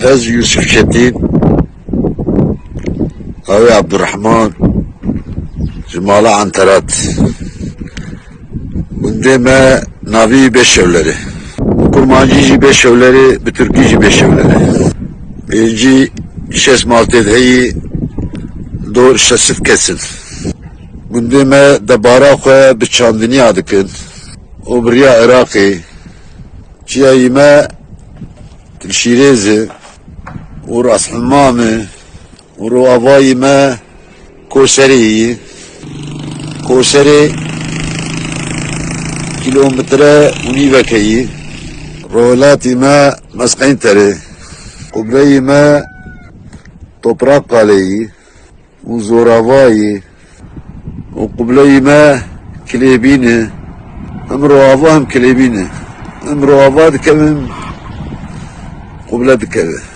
Ez Yusuf Çetin, Avi Abdurrahman, Cumala Antarat. Bundeme Navi Beşevleri. Kurmancı Beşevleri, Bütürkücü Beşevleri. Birinci şes maltedeyi doğru şesif kesin. Bundeme debara koya bir çandini adıkın. Obriya Iraqi. Çiyayime Şirezi. Uras Hammami. Uru avayime Koseri. Koseri kilometre univekeyi. Rolatime Meskintere. Kubreyime Toprak Kaleyi. Uzoravayı. Kubreyime Kilebini. Emro avam Kilebini. Emro avad kemim Kuble dikeve.